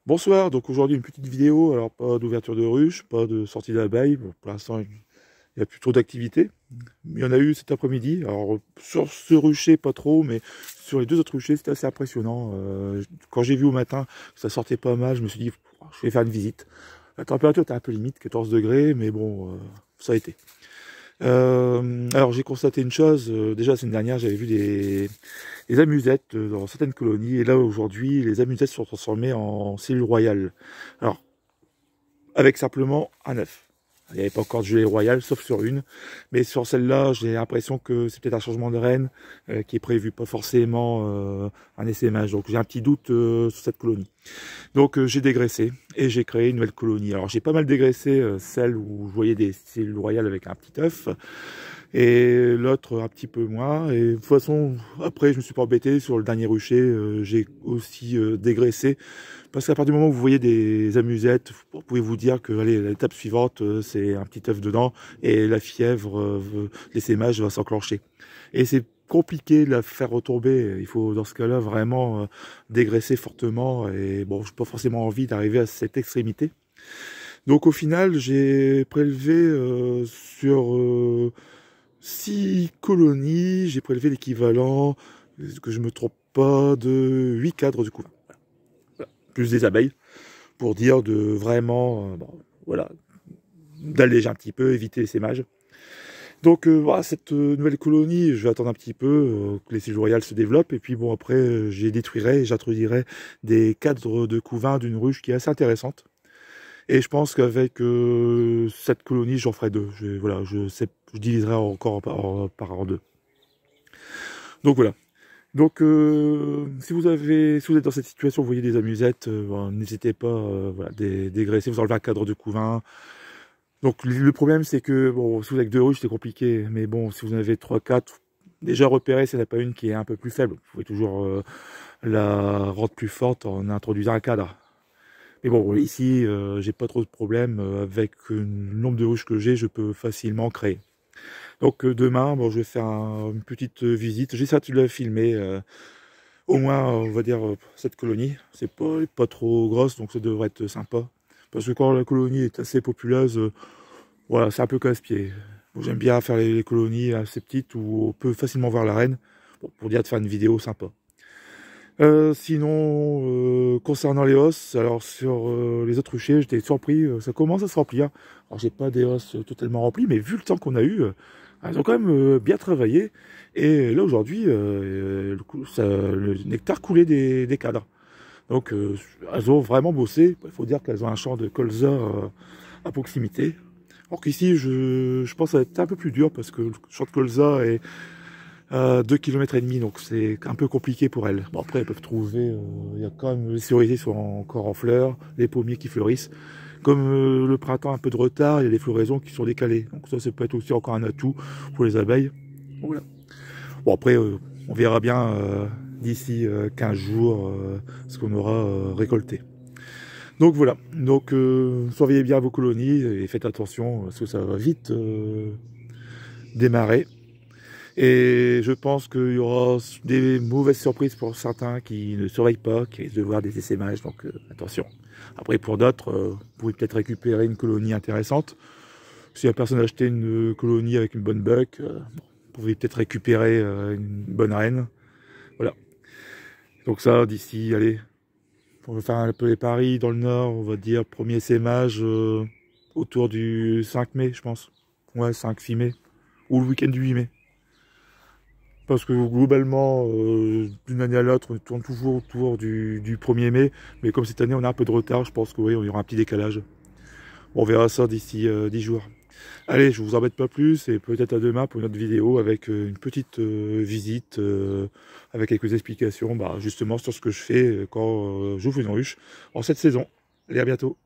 Bonsoir, donc aujourd'hui une petite vidéo, alors pas d'ouverture de ruche, pas de sortie d'abeilles, bon, pour l'instant il n'y a plus trop d'activité. Il y en a eu cet après-midi, alors sur ce rucher pas trop, mais sur les deux autres ruchers c'était assez impressionnant. Quand j'ai vu au matin que ça sortait pas mal, je me suis dit je vais faire une visite. La température était un peu limite, 14 degrés, mais bon, ça a été. Alors j'ai constaté une chose, déjà la semaine dernière j'avais vu des amusettes dans certaines colonies, et là aujourd'hui les amusettes sont transformées en cellules royales. Alors avec simplement un œuf. Il n'y avait pas encore de gelée royale, sauf sur une. Mais sur celle-là, j'ai l'impression que c'est peut-être un changement de reine qui est prévu, pas forcément un essaimage. Donc j'ai un petit doute sur cette colonie. Donc j'ai dégraissé et j'ai créé une nouvelle colonie. Alors j'ai pas mal dégraissé celle où je voyais des cellules royales avec un petit œuf. Et l'autre un petit peu moins. Et de toute façon, après je me suis pas embêté sur le dernier rucher, j'ai aussi dégraissé. Parce qu'à partir du moment où vous voyez des amusettes, vous pouvez vous dire que allez, l'étape suivante, c'est un petit œuf dedans et la fièvre, l'essaimage va s'enclencher. Et c'est compliqué de la faire retomber. Il faut dans ce cas-là vraiment dégraisser fortement. Et bon, je n'ai pas forcément envie d'arriver à cette extrémité. Donc au final, j'ai prélevé sur 6 colonies, j'ai prélevé l'équivalent, que je me trompe pas, de 8 cadres du coup. Voilà. Plus des abeilles, pour dire de vraiment, bon, voilà, d'alléger un petit peu, éviter l'essaimage. Donc voilà, cette nouvelle colonie, je vais attendre un petit peu que les cellules royales se développent, et puis bon après, j'y détruirai et j'introduirai des cadres de couvain d'une ruche qui est assez intéressante. Et je pense qu'avec cette colonie, j'en ferai deux. Voilà, je diviserai encore en deux. Donc voilà. Donc si vous êtes dans cette situation, vous voyez des amusettes, bon, n'hésitez pas, voilà, dégraisser, vous enlevez un cadre de couvain. Donc le problème c'est que bon, si vous avez que deux ruches, c'est compliqué. Mais bon, si vous en avez trois, quatre, déjà repérez s'il n'y en a pas une qui est un peu plus faible. Vous pouvez toujours la rendre plus forte en introduisant un cadre. Mais bon, ici, j'ai pas trop de problèmes avec le nombre de ruches que j'ai, je peux facilement créer. Donc demain, bon, je vais faire une petite visite. J'essaie de la filmer, au moins, on va dire, cette colonie. C'est pas trop grosse, donc ça devrait être sympa. Parce que quand la colonie est assez populeuse, voilà, c'est un peu casse-pied. Bon, j'aime bien faire les colonies assez petites où on peut facilement voir la reine, bon, pour dire de faire une vidéo sympa. Sinon, concernant les os, alors sur les autres ruchers, j'étais surpris, ça commence à se remplir. Alors j'ai pas des os totalement remplis, mais vu le temps qu'on a eu, elles ont quand même bien travaillé. Et là aujourd'hui, le nectar coulait des cadres. Donc elles ont vraiment bossé. Il faut dire qu'elles ont un champ de colza à proximité. Alors qu'ici, je pense que ça va être un peu plus dur parce que le champ de colza est 2 km et demi, donc c'est un peu compliqué pour elles. Bon après elles peuvent trouver, il y a quand même les cerisiers sont encore en fleurs, les pommiers qui fleurissent. Comme le printemps a un peu de retard, il y a des floraisons qui sont décalées. Donc ça peut être aussi encore un atout pour les abeilles. Voilà. Bon après on verra bien d'ici 15 jours ce qu'on aura récolté. Donc voilà, donc surveillez bien vos colonies et faites attention parce que ça va vite démarrer. Et je pense qu'il y aura des mauvaises surprises pour certains qui ne surveillent pas, qui risquent de voir des essaimages, donc attention. Après, pour d'autres, vous pouvez peut-être récupérer une colonie intéressante. Si la personne a acheté une colonie avec une bonne buck, vous pouvez peut-être récupérer une bonne reine. Voilà. Donc ça, d'ici, allez, on va faire un peu les paris dans le nord, on va dire premier essaimage autour du 5 mai, je pense. Ouais, 5-6 mai. Ou le week-end du 8 mai. Parce que globalement, d'une année à l'autre, on tourne toujours autour du 1er mai. Mais comme cette année, on a un peu de retard, je pense que oui, il y aura un petit décalage. On verra ça d'ici 10 jours. Allez, je vous embête pas plus et peut-être à demain pour une autre vidéo avec une petite visite, avec quelques explications, bah, justement sur ce que je fais quand j'ouvre une ruche en cette saison. Allez, à bientôt.